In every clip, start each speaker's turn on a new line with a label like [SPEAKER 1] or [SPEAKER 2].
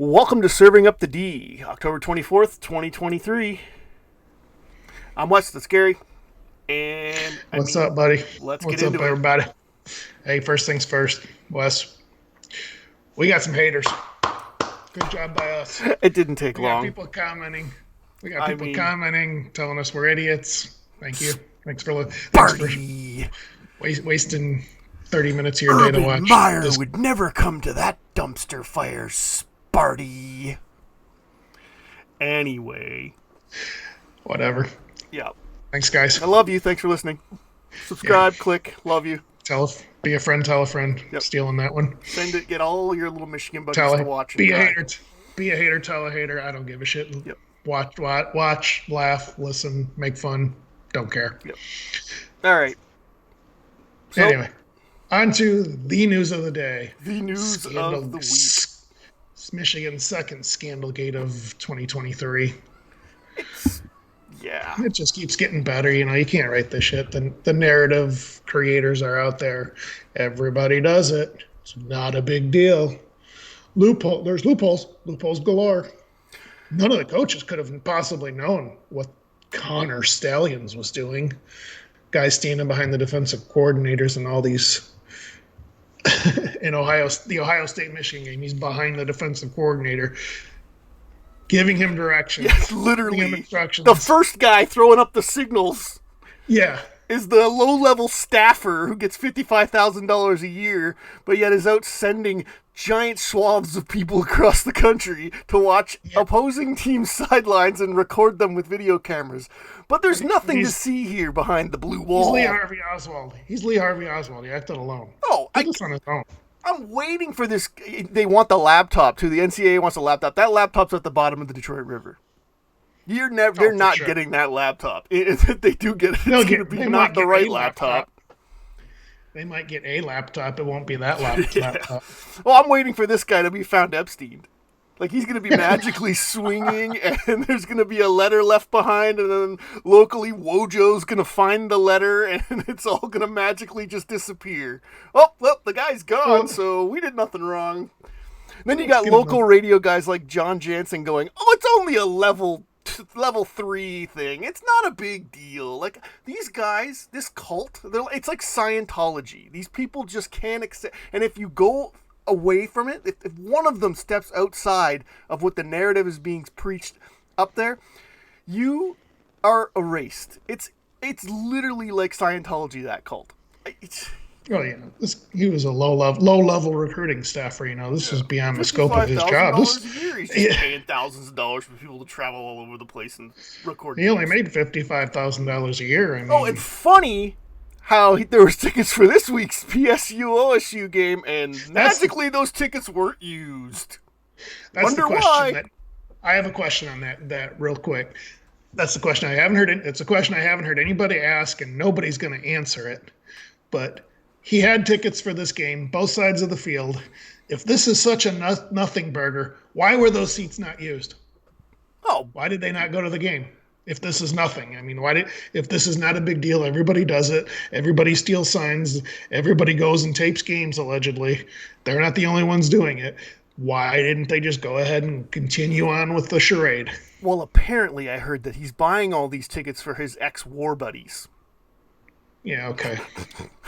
[SPEAKER 1] Welcome to Serving Up the D, October 24th, 2023. I'm Wes, that's Gary, and
[SPEAKER 2] What's up, buddy?
[SPEAKER 1] let's get
[SPEAKER 2] What's up,
[SPEAKER 1] into it.
[SPEAKER 2] everybody? Hey, first things first, Wes. We got some haters. Good job by us.
[SPEAKER 1] It didn't take
[SPEAKER 2] We got
[SPEAKER 1] long.
[SPEAKER 2] people commenting. Commenting, telling us we're idiots. Thank you. Thanks for
[SPEAKER 1] Barty!
[SPEAKER 2] wasting 30 minutes of your day to
[SPEAKER 1] Urban
[SPEAKER 2] watch
[SPEAKER 1] Meyer
[SPEAKER 2] this.
[SPEAKER 1] would never come to that dumpster fire, Sparty. Anyway.
[SPEAKER 2] Whatever.
[SPEAKER 1] Yeah.
[SPEAKER 2] Thanks, guys.
[SPEAKER 1] I love you. Thanks for listening. Subscribe, click. Love you.
[SPEAKER 2] Be a friend, tell a friend.
[SPEAKER 1] Yep.
[SPEAKER 2] Stealing that one.
[SPEAKER 1] Send it. Get all your little Michigan buddies to watch.
[SPEAKER 2] Be a hater. Be a hater, tell a hater. I don't give a shit.
[SPEAKER 1] Yep.
[SPEAKER 2] Watch, laugh, listen, make fun. Don't care.
[SPEAKER 1] Yep. All right. So,
[SPEAKER 2] anyway, on to the news of the day.
[SPEAKER 1] The news of the week.
[SPEAKER 2] Michigan's second scandal gate of 2023.
[SPEAKER 1] Yeah.
[SPEAKER 2] It just keeps getting better. You know, you can't write this shit. The narrative creators are out there. Everybody does it. It's not a big deal. There's loopholes. Loopholes galore. None of the coaches could have possibly known what Connor Stallions was doing. Guys standing behind the defensive coordinators and all these in the Ohio State-Michigan game. He's behind the defensive coordinator, giving him directions.
[SPEAKER 1] Yes, literally.
[SPEAKER 2] Giving him instructions.
[SPEAKER 1] The first guy throwing up the signals is the low-level staffer who gets $55,000 a year, but yet is out sending giant swaths of people across the country to watch opposing teams' sidelines and record them with video cameras. But there's nothing to see here behind the blue wall.
[SPEAKER 2] He's Lee Harvey Oswald. He acted alone.
[SPEAKER 1] Oh,
[SPEAKER 2] He did this on his own.
[SPEAKER 1] I'm waiting for this. They want the laptop, too. The NCAA wants a laptop. That laptop's at the bottom of the Detroit River. They're not getting that laptop. If they do get it, it's going to be not the right laptop.
[SPEAKER 2] They might get a laptop. It won't be that laptop.
[SPEAKER 1] Well, I'm waiting for this guy to be found Epstein. Like, he's going to be magically swinging, and there's going to be a letter left behind, and then locally Wojo's going to find the letter, and it's all going to magically just disappear. Oh, well, the guy's gone, so we did nothing wrong. Then you got local radio guys like John Jansen going, oh, it's only a level 3 thing. It's not a big deal. Like, these guys, this cult, it's like Scientology. These people just can't accept. And if you go away from it, if one of them steps outside of what the narrative is being preached up there, you are erased. It's literally like Scientology, that cult.
[SPEAKER 2] He was a low level recruiting staffer. You know, this is beyond the scope of his job.
[SPEAKER 1] $55,000 a year. He's just paying thousands of dollars for people to travel all over the place and record.
[SPEAKER 2] He only made $55,000 a year. I mean,
[SPEAKER 1] and funny how there was tickets for this week's PSU OSU game, and magically those tickets weren't used. Wonder why.
[SPEAKER 2] I have a question on that real quick. That's the question I haven't heard. It's a question I haven't heard anybody ask, and nobody's going to answer it. But he had tickets for this game, both sides of the field. If this is such a nothing burger, why were those seats not used?
[SPEAKER 1] Oh,
[SPEAKER 2] why did they not go to the game? If this is nothing, I mean, if this is not a big deal, everybody does it. Everybody steals signs. Everybody goes and tapes games, allegedly. They're not the only ones doing it. Why didn't they just go ahead and continue on with the charade?
[SPEAKER 1] Well, apparently I heard that he's buying all these tickets for his ex-war buddies.
[SPEAKER 2] Yeah, okay.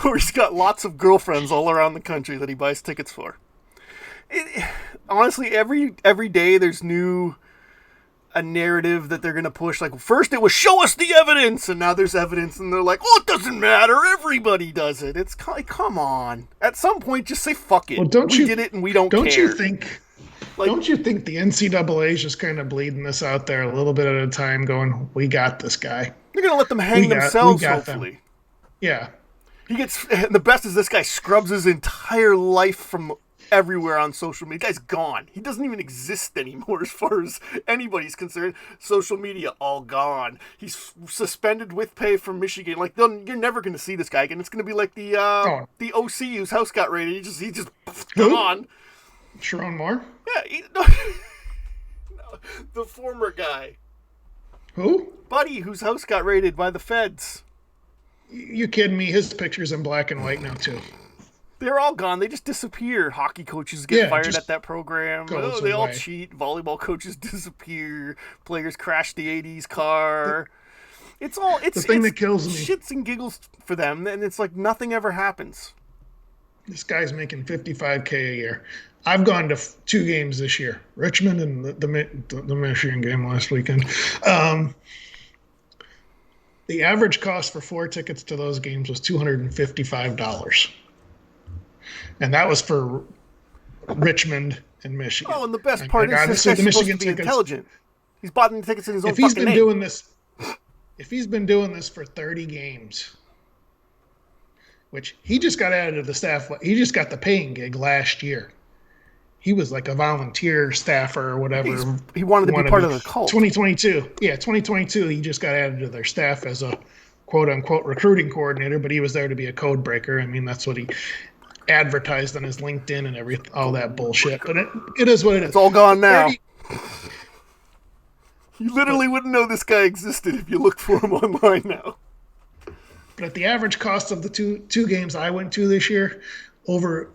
[SPEAKER 1] Or he's got lots of girlfriends all around the country that he buys tickets for. Honestly, every day there's a narrative that they're going to push. Like, first it was show us the evidence, and now there's evidence, and they're like, oh, it doesn't matter, everybody does it. It's like, come on. At some point, just say fuck it.
[SPEAKER 2] Well,
[SPEAKER 1] we did it and we don't care.
[SPEAKER 2] Don't you think the NCAA is just kind of bleeding this out there a little bit at a time, going, we got this guy.
[SPEAKER 1] They're going to let them hang themselves, hopefully.
[SPEAKER 2] Them. Yeah.
[SPEAKER 1] The best is this guy scrubs his entire life from everywhere on social media. The guy's gone. He doesn't even exist anymore as far as anybody's concerned. Social media, all gone. He's suspended with pay from Michigan. Like, you're never going to see this guy again. It's going to be like the OC whose house got raided. He just gone.
[SPEAKER 2] Sharon Moore?
[SPEAKER 1] Yeah. The former guy.
[SPEAKER 2] Who?
[SPEAKER 1] Buddy, whose house got raided by the feds.
[SPEAKER 2] You kidding me? His picture's in black and white now, too.
[SPEAKER 1] They're all gone. They just disappear. Hockey coaches get fired at that program. Oh, they all cheat. Volleyball coaches disappear. Players crash the 80s car. It's the
[SPEAKER 2] thing that kills me.
[SPEAKER 1] Shits and giggles for them, and it's like nothing ever happens.
[SPEAKER 2] This guy's making $55K a year. I've gone to 2 games this year, Richmond and the Michigan game last weekend. The average cost for 4 tickets to those games was $255. And that was for Richmond and Michigan.
[SPEAKER 1] Oh, and the best part is this guy's supposed to be intelligent. He's bought the tickets in his own fucking name.
[SPEAKER 2] If he's been doing this for 30 games, which he just got added to the staff, he just got the paying gig last year. He was like a volunteer staffer or whatever.
[SPEAKER 1] He wanted to be part of the cult.
[SPEAKER 2] 2022. Yeah, 2022, he just got added to their staff as a quote-unquote recruiting coordinator, but he was there to be a code breaker. I mean, that's what he advertised on his LinkedIn and all that bullshit. But it is what it is.
[SPEAKER 1] It's all gone now. You literally wouldn't know this guy existed if you looked for him online now.
[SPEAKER 2] But at the average cost of the two games I went to this year,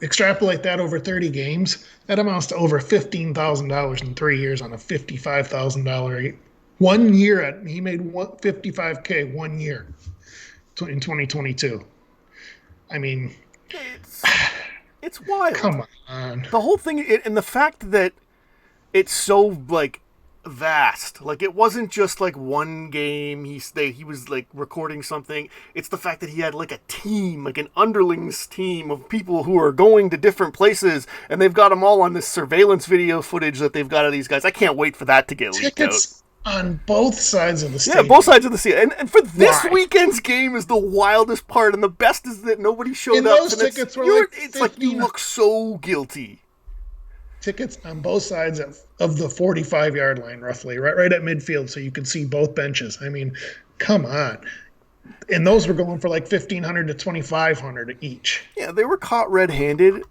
[SPEAKER 2] extrapolate that over 30 games, that amounts to over $15,000 in 3 years on a $55,000 1 year. He made $55K 1 year in 2022. I mean,
[SPEAKER 1] it's wild.
[SPEAKER 2] Come on.
[SPEAKER 1] The whole thing, and the fact that it's so like vast. Like, it wasn't just like one game he was like recording something. It's the fact that he had like a team, like an underlings team of people who are going to different places, and they've got them all on this surveillance video footage that they've got of these guys. I can't wait for that to get leaked out.
[SPEAKER 2] On both sides of the stadium.
[SPEAKER 1] Yeah, both sides of the stadium. And for this weekend's game is the wildest part, and the best is that nobody showed up.
[SPEAKER 2] Those tickets were
[SPEAKER 1] it's like you look so guilty.
[SPEAKER 2] Tickets on both sides of the 45-yard line, roughly, right at midfield, so you can see both benches. I mean, come on. And those were going for like $1,500 to $2,500 each.
[SPEAKER 1] Yeah, they were caught red-handed.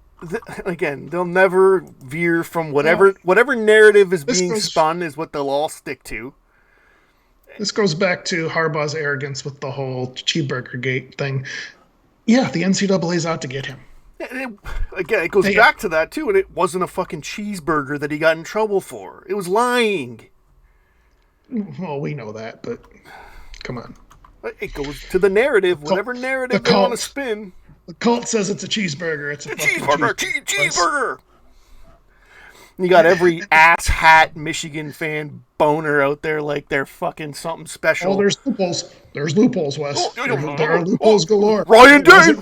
[SPEAKER 1] Again, they'll never veer from whatever narrative is being spun is what they'll all stick to.
[SPEAKER 2] This goes back to Harbaugh's arrogance with the whole cheeseburger gate thing. Yeah, the NCAA's out to get him.
[SPEAKER 1] And it goes back to that, too, and it wasn't a fucking cheeseburger that he got in trouble for. It was lying.
[SPEAKER 2] Well, we know that, but come on.
[SPEAKER 1] It goes to the narrative, whatever narrative they want to spin.
[SPEAKER 2] The cult says it's a cheeseburger. It's a
[SPEAKER 1] cheeseburger. Cheeseburger. You got every ass-hat Michigan fan boner out there like they're fucking something special.
[SPEAKER 2] Oh, there's loopholes. There's loopholes, Wes. There are loopholes galore.
[SPEAKER 1] Ryan Day.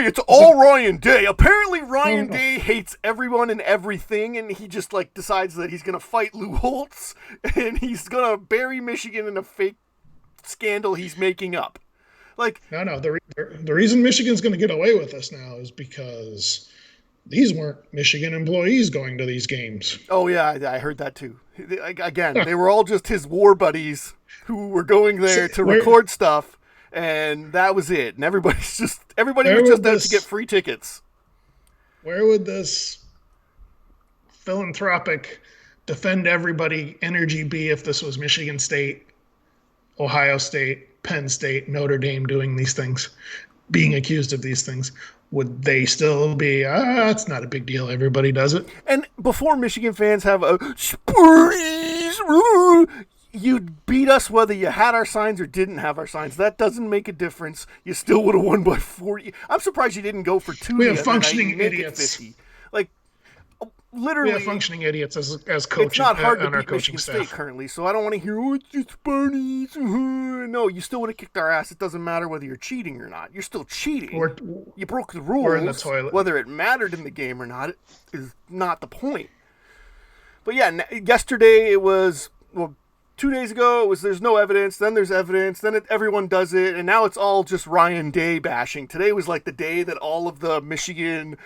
[SPEAKER 1] It's all Ryan Day. Apparently Ryan Day hates everyone and everything, and he just like decides that he's going to fight Lou Holtz, and he's going to bury Michigan in a fake scandal he's making up. Like,
[SPEAKER 2] no. The reason Michigan's going to get away with this now is because these weren't Michigan employees going to these games.
[SPEAKER 1] Oh, yeah, I heard that too. Again, they were all just his war buddies who were going there to record stuff, and that was it. And everybody was just out to get free tickets.
[SPEAKER 2] Where would this philanthropic defend everybody energy be if this was Michigan State, Ohio State, Penn State, Notre Dame doing these things, being accused of these things? Would they still be, it's not a big deal, everybody does it?
[SPEAKER 1] And before Michigan fans have a Spurries, you'd beat us whether you had our signs or didn't have our signs. That doesn't make a difference. You still would have won by 40. I'm surprised you didn't go for 2.
[SPEAKER 2] We have functioning idiots.
[SPEAKER 1] Like, literally,
[SPEAKER 2] we have functioning idiots as coaches.
[SPEAKER 1] It's not hard to beat Michigan State currently, so I don't want to hear, it's just Bernie's. No, you still would have kicked our ass. It doesn't matter whether you're cheating or not. You're still cheating. You broke the rules.
[SPEAKER 2] We're in the toilet.
[SPEAKER 1] Whether it mattered in the game or not is not the point. But yeah, yesterday it was, 2 days ago it was there's no evidence, then there's evidence, then everyone does it, and now it's all just Ryan Day bashing. Today was like the day that all of the Michigan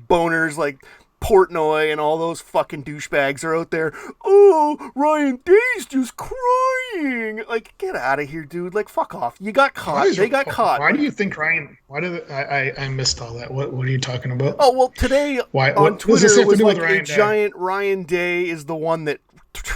[SPEAKER 1] boners, like Portnoy and all those fucking douchebags are out there. Oh, Ryan Day's just crying. Like, get out of here, dude. Like, fuck off. You got caught. They got caught.
[SPEAKER 2] Why do you think Ryan? Why did I missed all that? What are you talking about?
[SPEAKER 1] Oh well, today on Twitter it was like a giant Ryan Day is the one that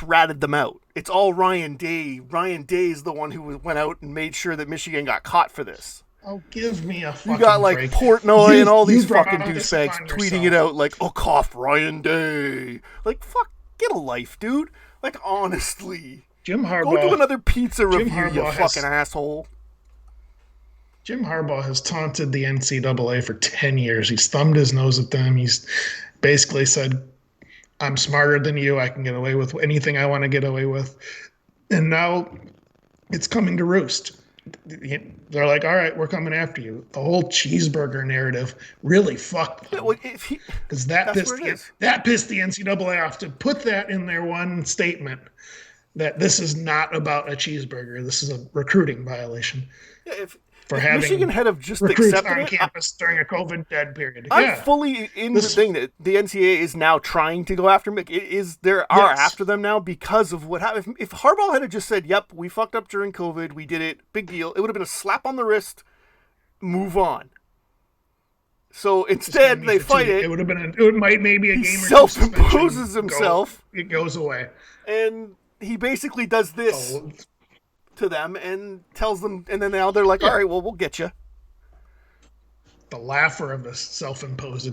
[SPEAKER 1] ratted them out. It's all Ryan Day. Ryan Day is the one who went out and made sure that Michigan got caught for this.
[SPEAKER 2] Oh, give me a
[SPEAKER 1] You got
[SPEAKER 2] fucking
[SPEAKER 1] like
[SPEAKER 2] break.
[SPEAKER 1] Portnoy and all these
[SPEAKER 2] You brought
[SPEAKER 1] fucking
[SPEAKER 2] this
[SPEAKER 1] douchebags
[SPEAKER 2] upon
[SPEAKER 1] tweeting it
[SPEAKER 2] yourself.
[SPEAKER 1] out like, "Oh, cough Ryan Day." Like, fuck, get a life, dude. Like, honestly,
[SPEAKER 2] Jim
[SPEAKER 1] go do
[SPEAKER 2] Harbaugh.
[SPEAKER 1] another pizza
[SPEAKER 2] Jim
[SPEAKER 1] review, you
[SPEAKER 2] Harbaugh
[SPEAKER 1] fucking
[SPEAKER 2] has
[SPEAKER 1] asshole.
[SPEAKER 2] Jim Harbaugh has taunted the NCAA for 10 years. He's thumbed his nose at them. He's basically said, I'm smarter than you. I can get away with anything I want to get away with. And now it's coming to roost. They're like, all right, we're coming after you. The whole cheeseburger narrative really fucked
[SPEAKER 1] Yeah,
[SPEAKER 2] them
[SPEAKER 1] well,
[SPEAKER 2] because that
[SPEAKER 1] that's where
[SPEAKER 2] pissed
[SPEAKER 1] it is.
[SPEAKER 2] that pissed the NCAA off to put that in their one statement that this is not about a cheeseburger. This is a recruiting violation
[SPEAKER 1] Yeah,
[SPEAKER 2] for
[SPEAKER 1] if Michigan
[SPEAKER 2] having
[SPEAKER 1] had have just
[SPEAKER 2] recruits
[SPEAKER 1] accepted
[SPEAKER 2] on
[SPEAKER 1] it,
[SPEAKER 2] campus during a COVID dead period.
[SPEAKER 1] I'm
[SPEAKER 2] Yeah,
[SPEAKER 1] fully in the
[SPEAKER 2] this
[SPEAKER 1] thing that the NCAA is now trying to go after. It is there are
[SPEAKER 2] yes,
[SPEAKER 1] after them now because of what happened. If Harbaugh had just said, "Yep, we fucked up during COVID, we did it, big deal," it would have been a slap on the wrist. Move on. So instead, they fight it.
[SPEAKER 2] It would have been it might maybe a
[SPEAKER 1] He
[SPEAKER 2] game or two suspension.
[SPEAKER 1] self-imposes himself,
[SPEAKER 2] It goes away.
[SPEAKER 1] and he basically does this
[SPEAKER 2] Oh,
[SPEAKER 1] to them and tells them, and then now they're like,
[SPEAKER 2] yeah.
[SPEAKER 1] "All right, well, we'll get you."
[SPEAKER 2] The laugher of the self-imposed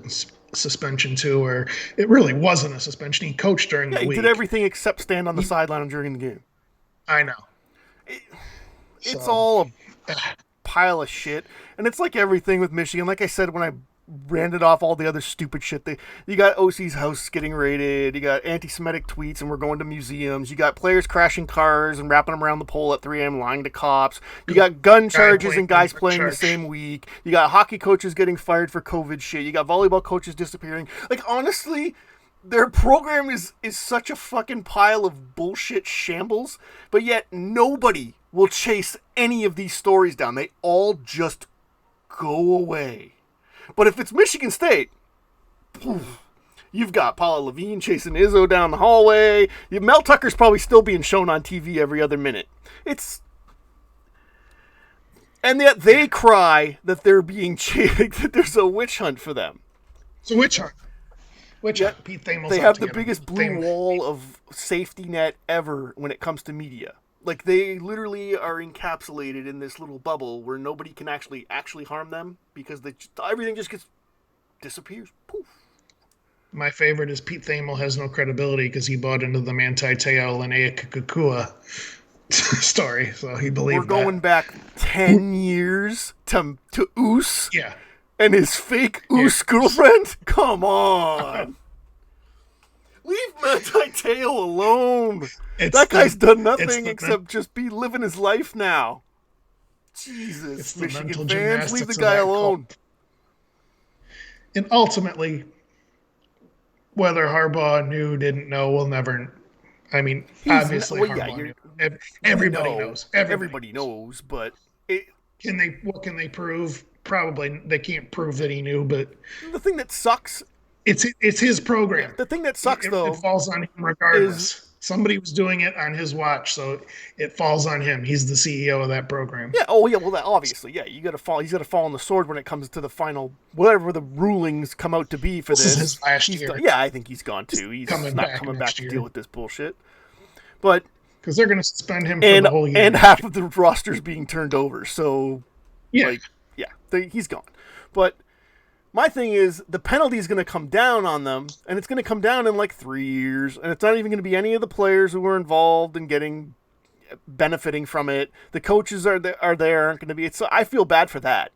[SPEAKER 2] suspension too, where it really wasn't a suspension. He coached during
[SPEAKER 1] Yeah,
[SPEAKER 2] the
[SPEAKER 1] he
[SPEAKER 2] week.
[SPEAKER 1] did everything except stand on the sideline during the game.
[SPEAKER 2] I know.
[SPEAKER 1] It's
[SPEAKER 2] So,
[SPEAKER 1] all a pile of shit, and it's like everything with Michigan. Like I said when I ranted off all the other stupid shit, you got OC's house getting raided, you got anti-Semitic tweets, and we're going to museums. You got players crashing cars and wrapping them around the pole at 3 a.m. lying to cops. You got gun charges and guys playing the same week. You got hockey coaches getting fired for COVID shit. You got volleyball coaches disappearing. Like honestly, their program is such a fucking pile of bullshit shambles, but yet nobody will chase any of these stories down. They all just go away. But if it's Michigan State, poof, you've got Paula Levine chasing Izzo down the hallway. Mel Tucker's probably still being shown on TV every other minute. And yet they cry that they're being chased, that there's a witch hunt for them.
[SPEAKER 2] So which hunt? Pete Thamel's
[SPEAKER 1] They have the biggest blue wall of safety net ever when it comes to media. Like they literally are encapsulated in this little bubble where nobody can actually harm them because everything just disappears. Poof.
[SPEAKER 2] My favorite is Pete Thamel has no credibility because he bought into the Manti Te'o Linnea Kukua story, so he believed
[SPEAKER 1] We're going back 10 years to Oos
[SPEAKER 2] Yeah.
[SPEAKER 1] and his fake Oos girlfriend? Come on. Leave Manti Te'o alone. That guy's done nothing except just be living his life now. Jesus, Michigan fans, leave the guy alone.
[SPEAKER 2] And ultimately, whether Harbaugh knew, didn't know, we'll never. I mean, obviously, Harbaugh knew. Everybody knows.
[SPEAKER 1] Everybody knows, but
[SPEAKER 2] what can they prove? Probably they can't prove that he knew, but
[SPEAKER 1] the thing that sucks.
[SPEAKER 2] It's his program.
[SPEAKER 1] The thing that sucks, though,
[SPEAKER 2] it falls on him regardless. Somebody was doing it on his watch, so it falls on him. He's the CEO of that program.
[SPEAKER 1] Yeah. Oh, yeah. Well, obviously, yeah. You got to fall. He's got to fall on the sword when it comes to the final, whatever the rulings come out to be for this.
[SPEAKER 2] This is his last year.
[SPEAKER 1] Yeah, I think he's gone too. He's not coming back to deal with this bullshit. But
[SPEAKER 2] because they're going to suspend him for the whole year,
[SPEAKER 1] and half of the roster's being turned over. So, he's gone. But my thing is, the penalty is going to come down on them, and it's going to come down in like 3 years, and it's not even going to be any of the players who were involved in benefiting from it. The coaches aren't going to be. So I feel bad for that.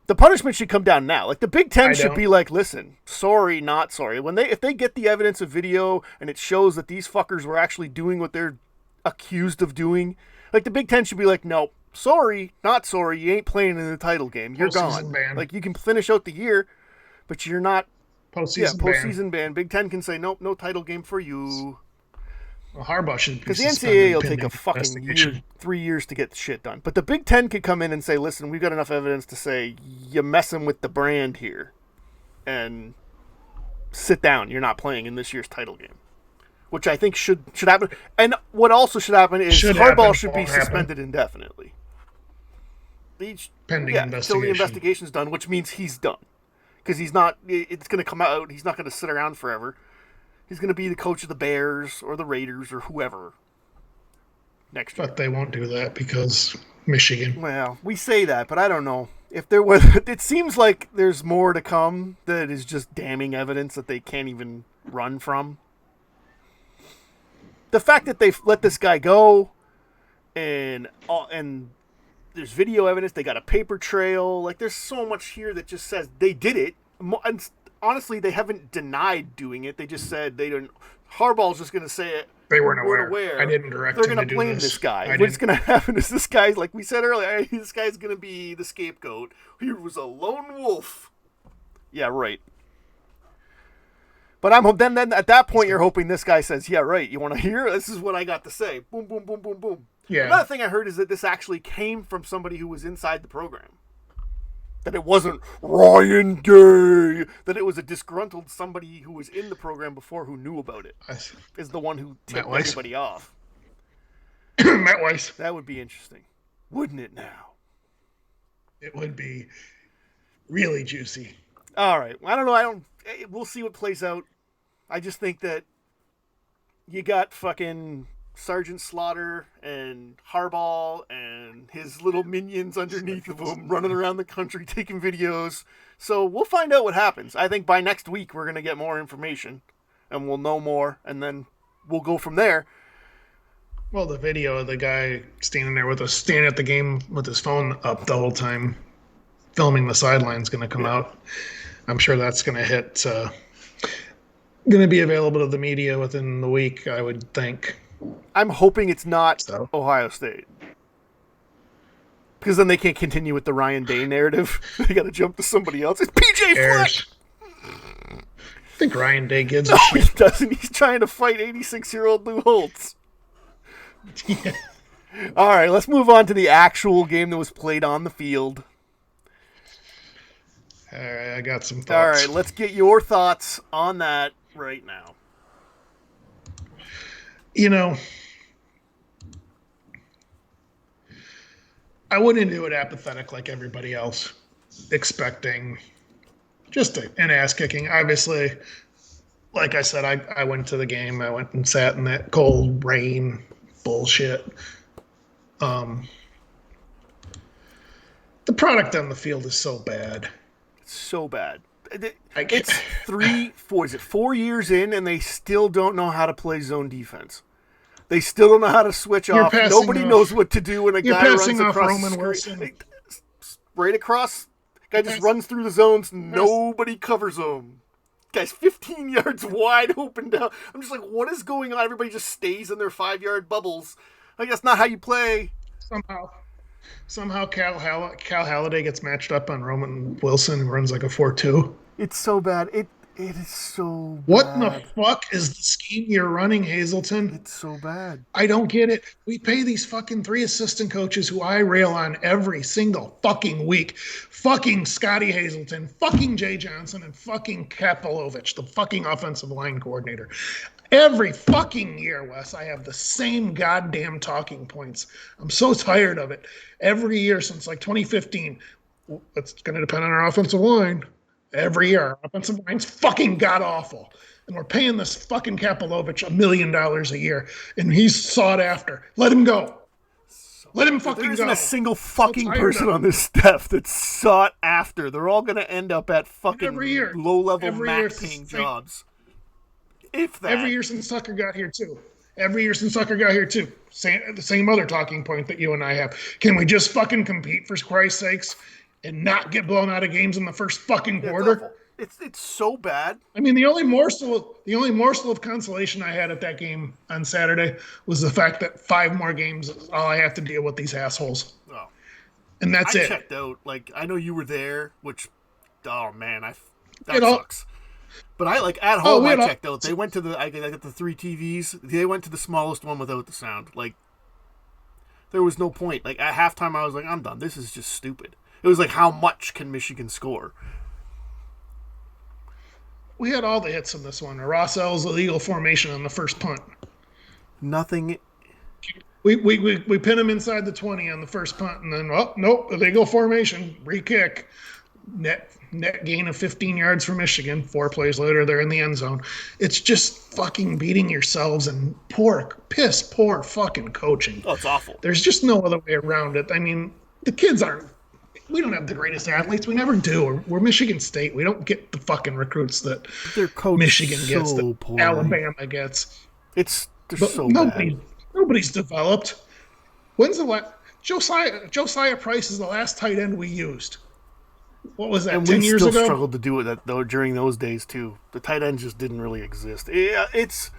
[SPEAKER 1] The punishment should come down now. Like the Big Ten should be like, listen, sorry, not sorry. If they get the evidence of video and it shows that these fuckers were actually doing what they're accused of doing, like the Big Ten should be like, no. Sorry, not sorry. You ain't playing in the title game. You're gone.
[SPEAKER 2] Ban.
[SPEAKER 1] Like you can finish out the year, but you're not.
[SPEAKER 2] Postseason
[SPEAKER 1] ban. Big Ten can say nope, no title game for you.
[SPEAKER 2] Well, Harbaugh should
[SPEAKER 1] because the NCAA will take a fucking year, 3 years to get shit done. But the Big Ten could come in and say, listen, we've got enough evidence to say you're messing with the brand here, and sit down. You're not playing in this year's title game. Which I think should happen. And what also should happen is Harbaugh should be suspended indefinitely.
[SPEAKER 2] Pending investigation.
[SPEAKER 1] Until the investigation's done, which means he's done. Because he's not, it's going to come out, he's not going to sit around forever. He's going to be the coach of the Bears or the Raiders or whoever next year.
[SPEAKER 2] But they won't do that because Michigan.
[SPEAKER 1] Well, we say that, but I don't know. If there was, it seems like there's more to come that is just damning evidence that they can't even run from. The fact that they let this guy go, and there's video evidence, they got a paper trail. Like, there's so much here that just says they did it. And honestly, they haven't denied doing it. They just said they didn't. Harbaugh's just going to say it.
[SPEAKER 2] They weren't aware. I didn't direct them to do this.
[SPEAKER 1] They're going to blame this guy. What's going to happen is this guy, like we said earlier, this guy's going to be the scapegoat. He was a lone wolf. Yeah, right. But then at that point, you're hoping this guy says, yeah, right, you want to hear? This is what I got to say. Boom, boom, boom, boom, boom.
[SPEAKER 2] Yeah.
[SPEAKER 1] Another thing I heard is that this actually came from somebody who was inside the program. That it wasn't Ryan Day. That it was a disgruntled somebody who was in the program before who knew about it. Is the one who tipped everybody off.
[SPEAKER 2] Matt Weiss.
[SPEAKER 1] That would be interesting. Wouldn't it now?
[SPEAKER 2] It would be really juicy.
[SPEAKER 1] All right. I don't know. We'll see what plays out. I just think that you got fucking Sergeant Slaughter and Harbaugh and his little minions underneath of him running around the country taking videos. So we'll find out what happens. I think by next week we're going to get more information and we'll know more and then we'll go from there.
[SPEAKER 2] Well, the video of the guy standing at the game with his phone up the whole time, filming the sideline is going to come out. I'm sure that's going to hit, going to be available to the media within the week, I would think.
[SPEAKER 1] I'm hoping it's not Ohio State. Because then they can't continue with the Ryan Day narrative. They got to jump to somebody else. It's PJ Fleck!
[SPEAKER 2] I think Ryan Day gives a shit.
[SPEAKER 1] He doesn't. He's trying to fight 86-year-old Lou Holtz.
[SPEAKER 2] Yeah.
[SPEAKER 1] All right, let's move on to the actual game that was played on the field.
[SPEAKER 2] All right, I got some thoughts.
[SPEAKER 1] All right, let's get your thoughts on that right now.
[SPEAKER 2] You know, I went into it apathetic like everybody else, expecting just an ass kicking. Obviously, like I said, I went to the game. I went and sat in that cold rain bullshit. The product on the field is so bad.
[SPEAKER 1] So bad. It's 4 years in, and they still don't know how to play zone defense. They still don't know how to switch off. Nobody knows what to do when a guy runs across the screen. Right across. Guy just runs through the zones. Nobody covers him. Guy's 15 yards wide open down. I'm just like, what is going on? Everybody just stays in their 5-yard bubbles. Like, that's not how you play.
[SPEAKER 2] Somehow Cal Halladay gets matched up on Roman Wilson and runs like a 4-2.
[SPEAKER 1] It's so bad. It is so bad.
[SPEAKER 2] What in the fuck is the scheme you're running, Hazelton?
[SPEAKER 1] It's so bad.
[SPEAKER 2] I don't get it. We pay these fucking 3 assistant coaches who I rail on every single fucking week. Fucking Scotty Hazelton, fucking Jay Johnson, and fucking Kapelovich, the fucking offensive line coordinator. Every fucking year, Wes, I have the same goddamn talking points. I'm so tired of it. Every year since like 2015, it's going to depend on our offensive line. Every year, our offensive line's fucking god-awful. And we're paying this fucking Kapelovich $1 million a year. And he's sought after. Let him go. Let him fucking go.
[SPEAKER 1] There isn't a single fucking person on this staff that's sought after. They're all going to end up at fucking low-level MAC-paying jobs. If that.
[SPEAKER 2] Every year since Tucker got here, too. The same other talking point that you and I have. Can we just fucking compete, for Christ's sakes, and not get blown out of games in the first fucking quarter?
[SPEAKER 1] It's so bad.
[SPEAKER 2] I mean, the only morsel of consolation I had at that game on Saturday was the fact that 5 more games is all I have to deal with these assholes.
[SPEAKER 1] Oh.
[SPEAKER 2] And that's it.
[SPEAKER 1] I checked out. Like, I know you were there, which, oh man, that sucks. But at home, I checked out. They went to I got the 3 TVs. They went to the smallest one without the sound. Like, there was no point. Like, at halftime, I was like, I'm done. This is just stupid. It was like, how much can Michigan score?
[SPEAKER 2] We had all the hits in this one. Ross L's illegal formation on the first punt.
[SPEAKER 1] Nothing.
[SPEAKER 2] We pin him inside the 20 on the first punt, and then, nope, illegal formation, re-kick. net gain of 15 yards for Michigan. 4 plays later, they're in the end zone. It's just fucking beating yourselves and piss poor fucking coaching.
[SPEAKER 1] Oh, it's awful.
[SPEAKER 2] There's just no other way around it. I mean, the kids aren't. We don't have the greatest athletes. We never do. We're Michigan State. We don't get the fucking recruits that Michigan gets, that
[SPEAKER 1] poorly.
[SPEAKER 2] Alabama gets.
[SPEAKER 1] They're so bad.
[SPEAKER 2] Nobody's developed. When's the last? Josiah Price is the last tight end we used. What was that?
[SPEAKER 1] And
[SPEAKER 2] 10 years ago.
[SPEAKER 1] We still struggled to do it though during those days too. The tight end just didn't really exist. It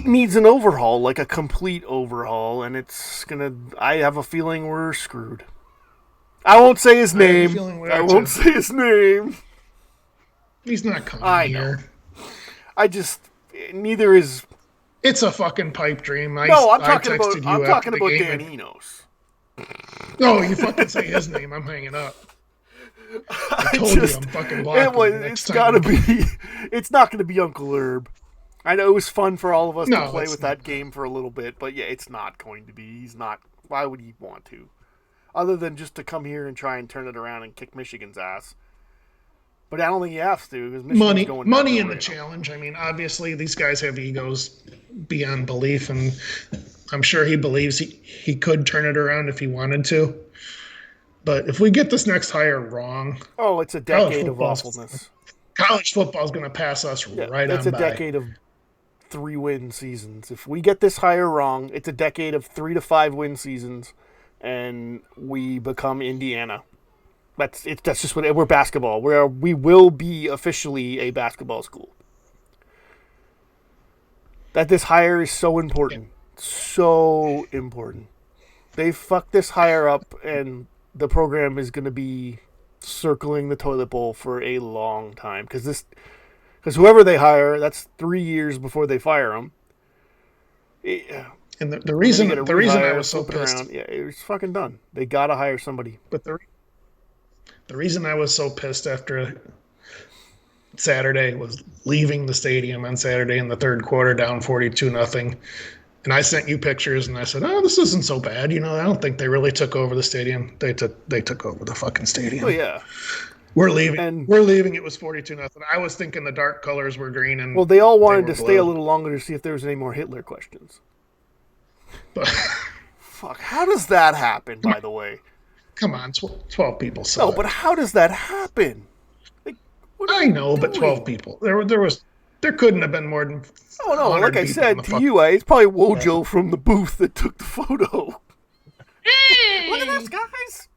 [SPEAKER 1] needs an overhaul, like a complete overhaul, and it's gonna. I have a feeling we're screwed. I won't say his name. I won't say his name.
[SPEAKER 2] He's not coming
[SPEAKER 1] Know.
[SPEAKER 2] here.
[SPEAKER 1] Neither is.
[SPEAKER 2] It's a fucking pipe dream.
[SPEAKER 1] I'm talking about Dan Enos.
[SPEAKER 2] No, you fucking say his name. I'm hanging up. I told you I'm fucking blocking. It's gotta be.
[SPEAKER 1] It's not going to be Uncle Herb. I know it was fun for all of us to play with that game for a little bit, but yeah, it's not going to be. He's not. Why would he want to? Other than just to come here and try and turn it around and kick Michigan's ass. But I don't think he has to, because
[SPEAKER 2] money in the challenge. I mean, obviously these guys have egos beyond belief, and I'm sure he believes he could turn it around if he wanted to. But if we get this next hire wrong,
[SPEAKER 1] it's a decade of awfulness.
[SPEAKER 2] College football is going to pass us right on by.
[SPEAKER 1] It's a decade of 3-win seasons. If we get this hire wrong, it's a decade of 3 to 5 win seasons, and we become Indiana. That's just what we're basketball. We will be officially a basketball school. That this hire is so important. So important. They fucked this hire up, and the program is going to be circling the toilet bowl for a long time. Because whoever they hire, that's 3 years before they fire them.
[SPEAKER 2] And the reason I was so pissed.
[SPEAKER 1] It was fucking done. They got to hire somebody.
[SPEAKER 2] But the reason I was so pissed after Saturday was leaving the stadium on Saturday in the third quarter down 42-0. And I sent you pictures, and I said, "Oh, this isn't so bad. I don't think they really took over the stadium. They took over the fucking stadium."
[SPEAKER 1] Oh yeah.
[SPEAKER 2] We're leaving. We're leaving. It was 42-0. I was thinking the dark colors were green, and
[SPEAKER 1] they all wanted to stay a little longer to see if there was any more Hitler questions.
[SPEAKER 2] But
[SPEAKER 1] fuck, how does that happen? By the way,
[SPEAKER 2] come on, 12 people saw.
[SPEAKER 1] No, but how does that happen?
[SPEAKER 2] I know, but 12 people. There couldn't have been more than.
[SPEAKER 1] Oh no! Like I said to you, it's probably Wojo from the booth that took the photo. Hey! Look at this, guys!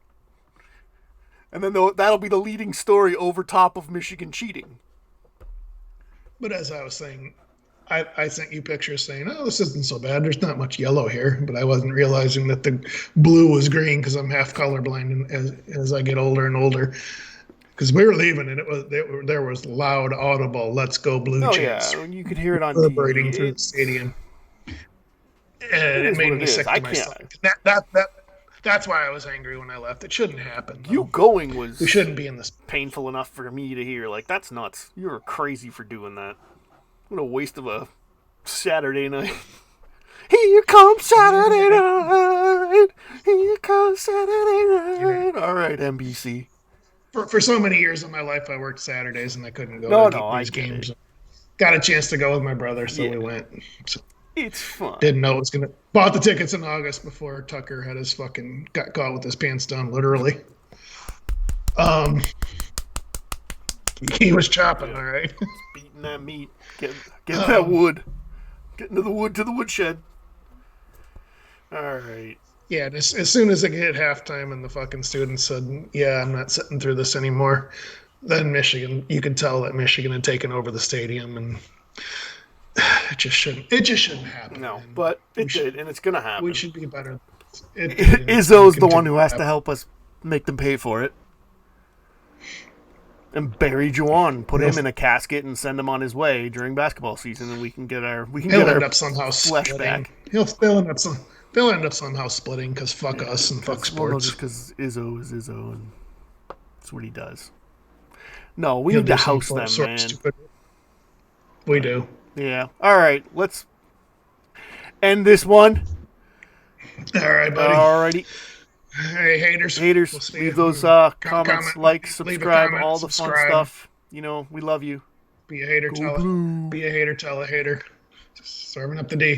[SPEAKER 1] And then that'll be the leading story over top of Michigan cheating.
[SPEAKER 2] But as I was saying, I sent you pictures saying, "Oh, this isn't so bad. There's not much yellow here," but I wasn't realizing that the blue was green because I'm half colorblind as I get older and older. Because we were leaving, and there was loud, audible "Let's go Blue" chants.
[SPEAKER 1] Yeah, you could hear it on
[SPEAKER 2] reverberating
[SPEAKER 1] TV.
[SPEAKER 2] through the stadium, and it made me sick to my stomach. That's why I was angry when I left. It shouldn't happen.
[SPEAKER 1] You going was
[SPEAKER 2] we shouldn't be in this
[SPEAKER 1] painful enough for me to hear. Like, that's nuts. You're crazy for doing that. What a waste of a Saturday night. Here comes Saturday night. Here comes Saturday night. All right, NBC.
[SPEAKER 2] For so many years of my life, I worked Saturdays and I couldn't go to these games. Got a chance to go with my brother, so we went. So
[SPEAKER 1] it's fun.
[SPEAKER 2] Didn't know it was gonna. Bought the tickets in August before Tucker had got caught with his pants down, literally. He was chopping, all right.
[SPEAKER 1] Beating that meat, getting that wood, getting to the woodshed. All right.
[SPEAKER 2] Yeah, as soon as it hit halftime and the fucking students said, "Yeah, I'm not sitting through this anymore," then Michigan, you could tell that Michigan had taken over the stadium, and it just shouldn't happen.
[SPEAKER 1] No, but it did, and it's gonna happen.
[SPEAKER 2] We should be better.
[SPEAKER 1] Izzo's the one who has to help us make them pay for it. And bury Juwan, put him in a casket, and send him on his way during basketball season, and we can get our
[SPEAKER 2] end up somehow
[SPEAKER 1] flesh back.
[SPEAKER 2] They'll end up somehow splitting because fuck us and fuck sports.
[SPEAKER 1] Well, just because Izzo is Izzo, and that's what he does. No, we need to house them, man.
[SPEAKER 2] Stupid. We do.
[SPEAKER 1] Yeah. All right, let's end this one.
[SPEAKER 2] All right, buddy.
[SPEAKER 1] Alrighty.
[SPEAKER 2] Hey, haters. We'll
[SPEAKER 1] Haters,
[SPEAKER 2] see
[SPEAKER 1] leave
[SPEAKER 2] you.
[SPEAKER 1] those comments,
[SPEAKER 2] Comment.
[SPEAKER 1] like,
[SPEAKER 2] Leave a
[SPEAKER 1] subscribe,
[SPEAKER 2] comment.
[SPEAKER 1] all the fun
[SPEAKER 2] Subscribe.
[SPEAKER 1] stuff. You know, we love you.
[SPEAKER 2] Be a hater.
[SPEAKER 1] Go blue.
[SPEAKER 2] Be a hater. Tell a hater. Just serving up the D.